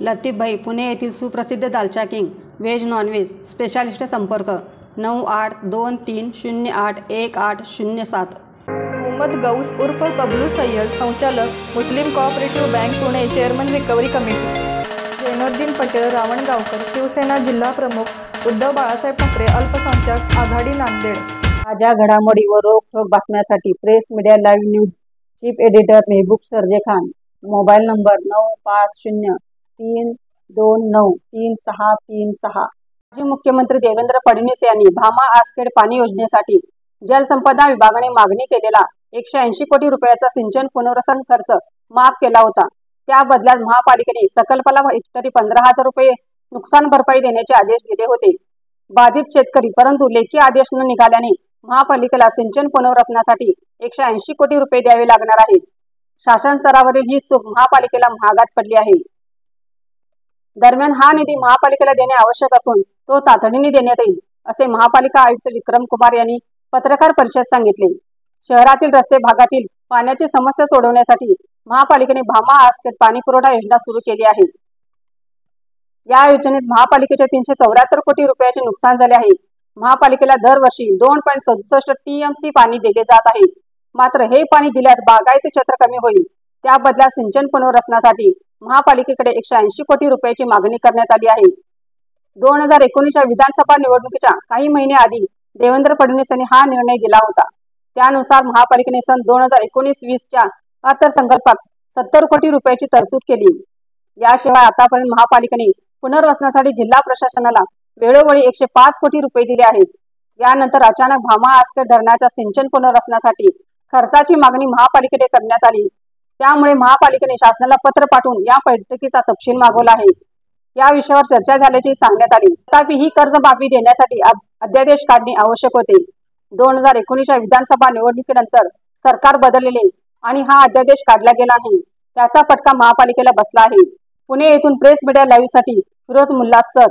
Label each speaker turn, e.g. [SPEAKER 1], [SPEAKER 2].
[SPEAKER 1] लतीफभाई पुणे येथील सुप्रसिद्ध दालचा किंग व्हेज नॉनव्हेज स्पेशालिस्ट संपर्क 9823081807।
[SPEAKER 2] मोहम्मद गौस उर्फ बबलू सय्यद संचालक Muslim cooperative bank Pune chairman recovery committee. Zainuddin Patel Ravangaonkar Shivsena जिल्हा प्रमुख उद्धव बाळासाहेब ठाकरे अल्पसंख्याक आघाडी नांदेड।
[SPEAKER 3] ताज्या घडामोडी व रोखठोक बातम्यांसाठी press media live news chief editor Mehboob Sergey Khan. Mobile number 9503293636। माजी मुख्यमंत्री देवेंद्र फडणवीस यांनी भामा आसखेड पाणी योजनेसाठी जलसंपदा विभागाने मागणी केलेला 180 कोटी रुपयाचा सिंचन पुनर्वसन खर्च माफ केला होता। त्या बदल्यात महापालिकेने प्रकल्पाला हेक्टरी 15,000 रुपये नुकसान भरपाई देण्याचे आदेश दिले होते बाधित शेतकरी, परंतु लेखी आदेश न निघाल्याने महापालिकेला सिंचन पुनर्वसनासाठी 180 कोटी रुपये द्यावे लागणार आहेत। शासन स्तरावरील ही चूक महापालिकेला महागात पडली आहे। दरम्यान हा निधी महापालिकेला देणे आवश्यक असून तो तातडीने देण्यात येईल असे महापालिका आयुक्त विक्रम कुमार यांनी पत्रकार परिषदेत सांगितले। शहरातील रस्ते भागातील पाण्याची समस्या सोडवण्यासाठी महापालिकेने भामा आसखेड पाणी पुरवठा योजना सुरू केली आहे। या योजनेत महापालिकेचे 374 कोटी रुपयाचे नुकसान झाले आहे। महापालिकेला दरवर्षी 2.67 TMC पाणी दिले जात आहे। मात्र हे पाणी दिल्यास बागायती क्षेत्र कमी होईल। त्या बदल्यात सिंचन पुनर्वसनासाठी महापालिकेकडे 180 कोटी रुपयाची मागणी करण्यात आली आहे। 2019च्या विधानसभा निवडणुकीच्या काही महिने आधी देवेंद्र फडणवीस यांनी हा निर्णय दिला होता। त्यानुसार महापालिकेने सन 2019-20च्या अर्थसंकल्पात 70 कोटी रुपयाची तरतूद केली। याशिवाय आतापर्यंत महापालिकेने पुनर्वसनासाठी जिल्हा प्रशासनाला वेळोवेळी 105 कोटी रुपये दिले आहेत। यानंतर अचानक भामा आसखेड धरणाच्या सिंचन पुनर्वसनासाठी खर्चाची मागणी महापालिकेकडे करण्यात आली। त्यामुळे महापालिकेने शासनाला पत्र पाठवून या बैठकीचा तपशील मागवला आहे। या विषयावर चर्चा झाल्याचे सांगण्यात आले। तथापि ही कर्जमाफी देण्यासाठी अध्यादेश काढणे आवश्यक होते। 2019च्या विधानसभा निवडणुकीनंतर सरकार बदलले आणि हा अध्यादेश काढला गेला नाही। त्याचा फटका महापालिकेला बसला आहे। पुणे येथून प्रेस मीडिया लाईव्ह साठी फिरोज मुल्ला सर।